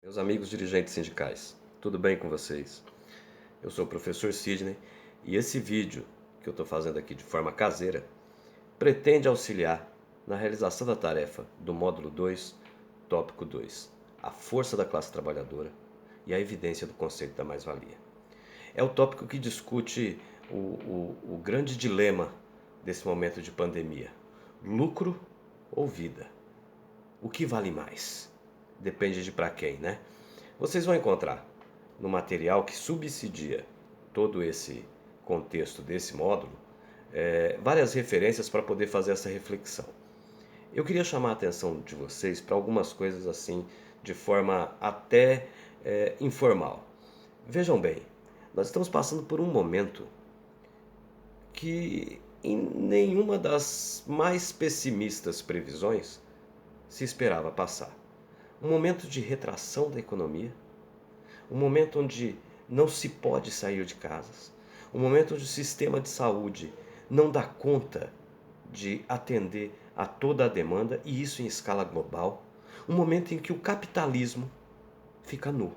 Meus amigos dirigentes sindicais, tudo bem com vocês? Eu sou o professor Sidney e esse vídeo que eu estou fazendo aqui de forma caseira pretende auxiliar na realização da tarefa do módulo 2, tópico 2, a força da classe trabalhadora e a evidência do conceito da mais-valia. É o tópico que discute o grande dilema desse momento de pandemia: lucro ou vida? O que vale mais? Depende de para quem, né? Vocês vão encontrar no material que subsidia todo esse contexto desse módulo várias referências para poder fazer essa reflexão. Eu queria chamar a atenção de vocês para algumas coisas assim, de forma até informal. Vejam bem, nós estamos passando por um momento que em nenhuma das mais pessimistas previsões se esperava passar. Um momento de retração da economia, um momento onde não se pode sair de casas, um momento onde o sistema de saúde não dá conta de atender a toda a demanda, e isso em escala global, um momento em que o capitalismo fica nu.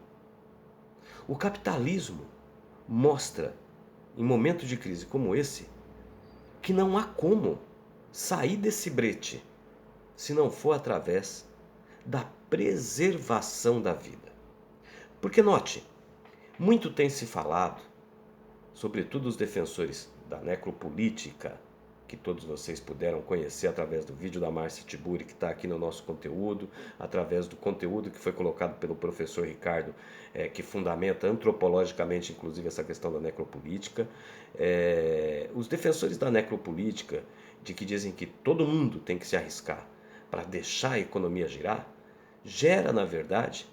O capitalismo mostra, em momentos de crise como esse, que não há como sair desse brete se não for através da preservação da vida. Porque note, muito tem se falado, sobretudo os defensores da necropolítica, que todos vocês puderam conhecer através do vídeo da Márcia Tiburi, que está aqui no nosso conteúdo, através do conteúdo que foi colocado pelo professor Ricardo, que fundamenta antropologicamente, inclusive, essa questão da necropolítica. Os defensores da necropolítica, de que dizem que todo mundo tem que se arriscar para deixar a economia girar, gera, na verdade,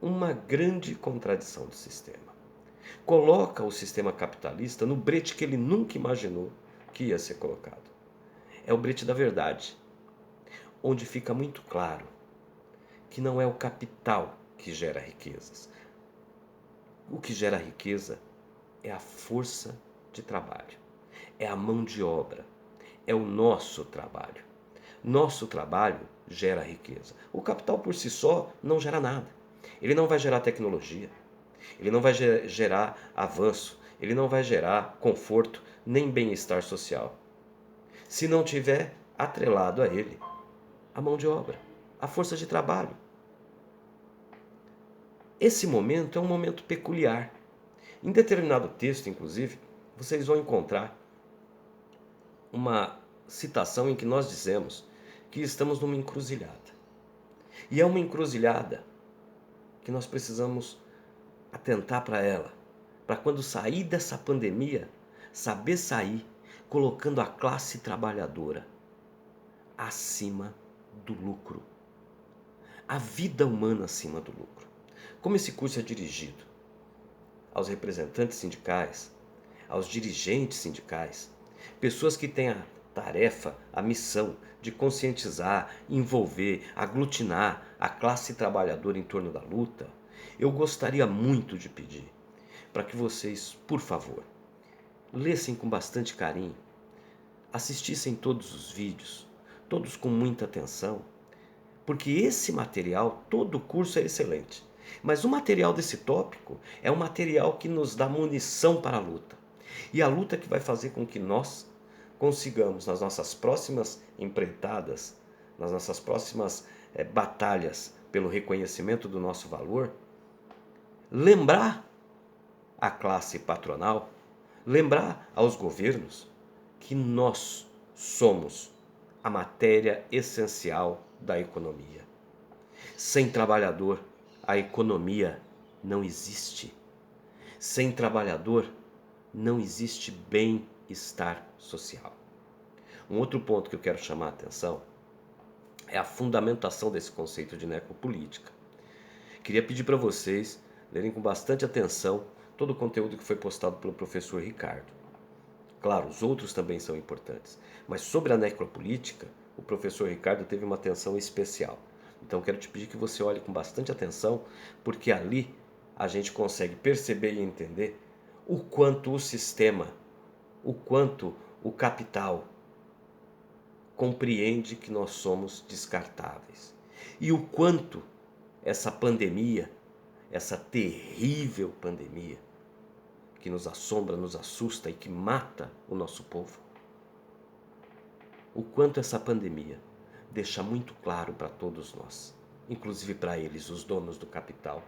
uma grande contradição do sistema. Coloca o sistema capitalista no brete que ele nunca imaginou que ia ser colocado. É o brete da verdade, onde fica muito claro que não é o capital que gera riquezas. O que gera riqueza é a força de trabalho, é a mão de obra, é o nosso trabalho. Nosso trabalho gera riqueza. O capital por si só não gera nada. Ele não vai gerar tecnologia, ele não vai gerar avanço, ele não vai gerar conforto nem bem-estar social, se não tiver atrelado a ele a mão de obra, a força de trabalho. Esse momento é um momento peculiar. Em determinado texto, inclusive, vocês vão encontrar uma citação em que nós dizemos que estamos numa encruzilhada. E é uma encruzilhada que nós precisamos atentar para ela, para quando sair dessa pandemia, saber sair colocando a classe trabalhadora acima do lucro. A vida humana acima do lucro. Como esse curso é dirigido aos representantes sindicais, aos dirigentes sindicais, pessoas que têm a tarefa, a missão de conscientizar, envolver, aglutinar a classe trabalhadora em torno da luta, eu gostaria muito de pedir para que vocês, por favor, lessem com bastante carinho, assistissem todos os vídeos, todos com muita atenção, porque esse material, todo o curso é excelente. Mas o material desse tópico é um material que nos dá munição para a luta. E a luta que vai fazer com que nós consigamos, nas nossas próximas empreitadas, nas nossas próximas batalhas pelo reconhecimento do nosso valor, lembrar a classe patronal, lembrar aos governos que nós somos a matéria essencial da economia. Sem trabalhador, a economia não existe. Sem trabalhador, não existe bem-estar social. Um outro ponto que eu quero chamar a atenção é a fundamentação desse conceito de necropolítica. Queria pedir para vocês lerem com bastante atenção todo o conteúdo que foi postado pelo professor Ricardo. Claro, os outros também são importantes, mas sobre a necropolítica, o professor Ricardo teve uma atenção especial. Então quero te pedir que você olhe com bastante atenção, porque ali a gente consegue perceber e entender o quanto o sistema, o quanto o capital compreende que nós somos descartáveis e o quanto essa pandemia, essa terrível pandemia que nos assombra, nos assusta e que mata o nosso povo. O quanto essa pandemia deixa muito claro para todos nós, inclusive para eles, os donos do capital,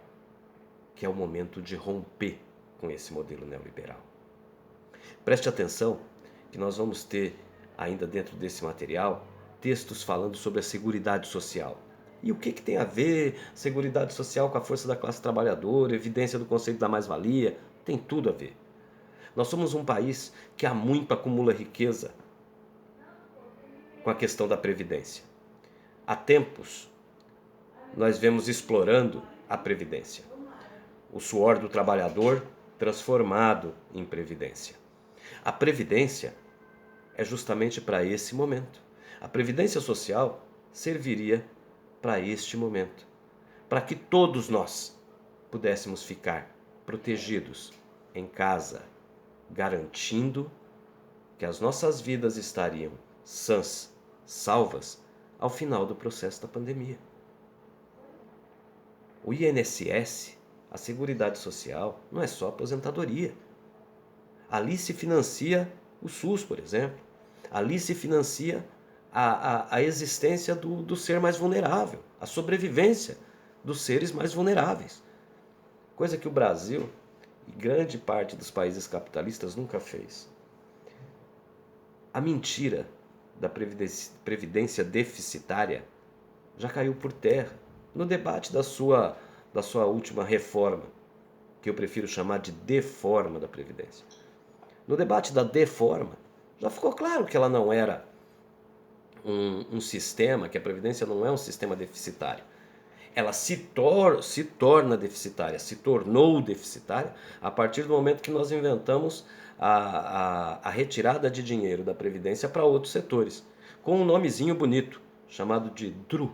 que é o momento de romper com esse modelo neoliberal. Preste atenção que nós vamos ter, ainda dentro desse material, textos falando sobre a Seguridade Social. E o que tem a ver Seguridade Social com a força da classe trabalhadora, evidência do conceito da mais-valia? Tem tudo a ver. Nós somos um país que há muito acumula riqueza com a questão da Previdência. Há tempos, nós vemos explorando a Previdência. O suor do trabalhador transformado em Previdência. A Previdência é justamente para esse momento. A Previdência Social serviria para este momento, para que todos nós pudéssemos ficar protegidos em casa, garantindo que as nossas vidas estariam sãs, salvas, ao final do processo da pandemia. O INSS, a Seguridade Social, não é só aposentadoria. Ali se financia o SUS, por exemplo. Ali se financia a existência do ser mais vulnerável, a sobrevivência dos seres mais vulneráveis. Coisa que o Brasil e grande parte dos países capitalistas nunca fez. A mentira da previdência deficitária já caiu por terra no debate da sua última reforma, que eu prefiro chamar de deforma da Previdência. No debate da deforma, já ficou claro que ela não era um sistema, que a Previdência não é um sistema deficitário. Ela se torna deficitária, se tornou deficitária a partir do momento que nós inventamos a retirada de dinheiro da Previdência para outros setores, com um nomezinho bonito, chamado de DRU,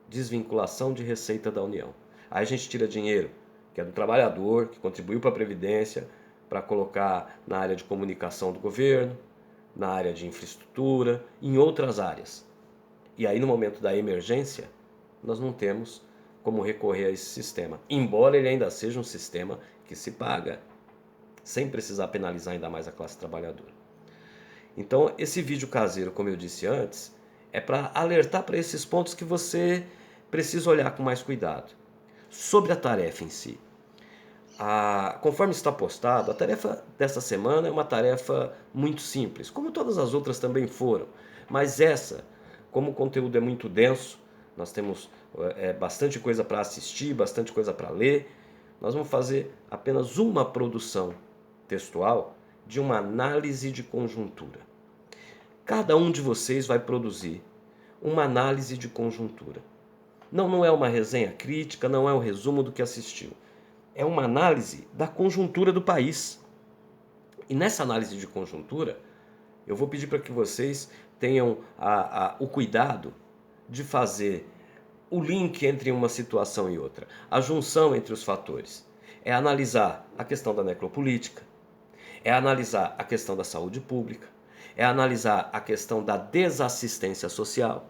Desvinculação de Receita da União. Aí a gente tira dinheiro que é do trabalhador, que contribuiu para a Previdência, para colocar na área de comunicação do governo, na área de infraestrutura, em outras áreas. E aí no momento da emergência, nós não temos como recorrer a esse sistema, embora ele ainda seja um sistema que se paga, sem precisar penalizar ainda mais a classe trabalhadora. Então, esse vídeo caseiro, como eu disse antes, é para alertar para esses pontos que você precisa olhar com mais cuidado. Sobre a tarefa em si. Conforme está postado, a tarefa dessa semana é uma tarefa muito simples, como todas as outras também foram. Mas essa, como o conteúdo é muito denso, nós temos bastante coisa para assistir, bastante coisa para ler, nós vamos fazer apenas uma produção textual de uma análise de conjuntura. Cada um de vocês vai produzir uma análise de conjuntura. Não é uma resenha crítica, não é um resumo do que assistiu. É uma análise da conjuntura do país. E nessa análise de conjuntura, eu vou pedir para que vocês tenham o cuidado de fazer o link entre uma situação e outra, a junção entre os fatores. É analisar a questão da necropolítica, é analisar a questão da saúde pública, é analisar a questão da desassistência social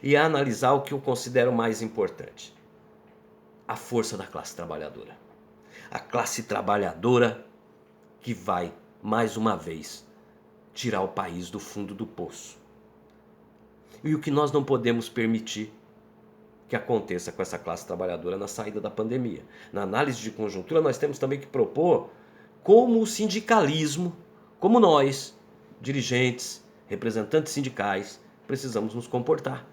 e é analisar o que eu considero mais importante, a força da classe trabalhadora. A classe trabalhadora que vai, mais uma vez, tirar o país do fundo do poço. E o que nós não podemos permitir que aconteça com essa classe trabalhadora na saída da pandemia. Na análise de conjuntura, nós temos também que propor como o sindicalismo, como nós, dirigentes, representantes sindicais, precisamos nos comportar.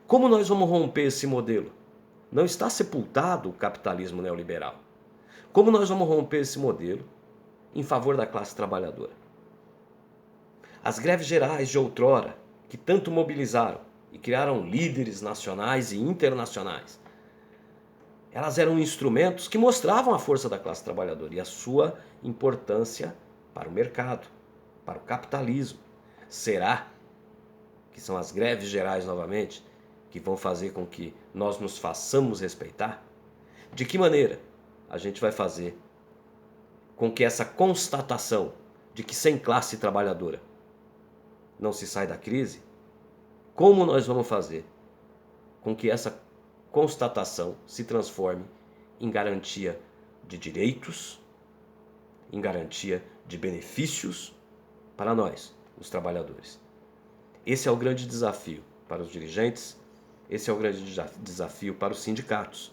Como nós vamos romper esse modelo? Não está sepultado o capitalismo neoliberal. Como nós vamos romper esse modelo em favor da classe trabalhadora? As greves gerais de outrora, que tanto mobilizaram e criaram líderes nacionais e internacionais, elas eram instrumentos que mostravam a força da classe trabalhadora e a sua importância para o mercado, para o capitalismo. Será que são as greves gerais novamente que vão fazer com que nós nos façamos respeitar? De que maneira a gente vai fazer com que essa constatação de que sem classe trabalhadora não se sai da crise, como nós vamos fazer com que essa constatação se transforme em garantia de direitos, em garantia de benefícios para nós, os trabalhadores. Esse é o grande desafio para os dirigentes, esse é o grande desafio para os sindicatos.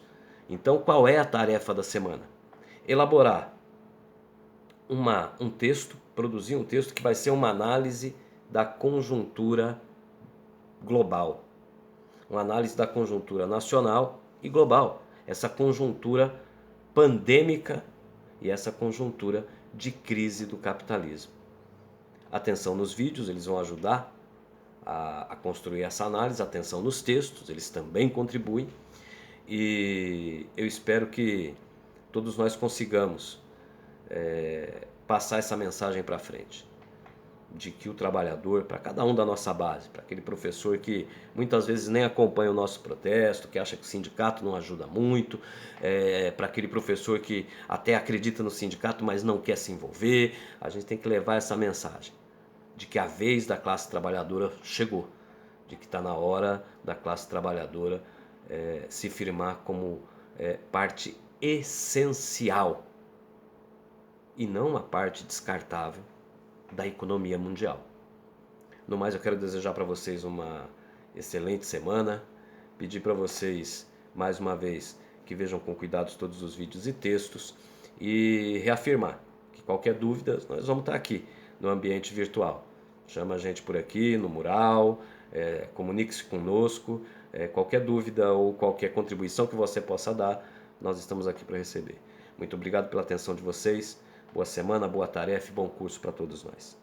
Então, qual é a tarefa da semana? Elaborar um texto, produzir um texto que vai ser uma análise da conjuntura global, uma análise da conjuntura nacional e global, essa conjuntura pandêmica e essa conjuntura de crise do capitalismo. Atenção nos vídeos, eles vão ajudar a construir essa análise, atenção nos textos, eles também contribuem, e eu espero que todos nós consigamos passar essa mensagem para frente, de que o trabalhador, para cada um da nossa base, para aquele professor que muitas vezes nem acompanha o nosso protesto, que acha que o sindicato não ajuda muito, para aquele professor que até acredita no sindicato, mas não quer se envolver, a gente tem que levar essa mensagem de que a vez da classe trabalhadora chegou, de que está na hora da classe trabalhadora se firmar como parte essencial e não uma parte descartável da economia mundial. No mais, eu quero desejar para vocês uma excelente semana, pedir para vocês, mais uma vez, que vejam com cuidado todos os vídeos e textos e reafirmar que qualquer dúvida, nós vamos estar aqui no ambiente virtual. Chama a gente por aqui, no mural, comunique-se conosco, qualquer dúvida ou qualquer contribuição que você possa dar, nós estamos aqui para receber. Muito obrigado pela atenção de vocês, boa semana, boa tarefa e bom curso para todos nós.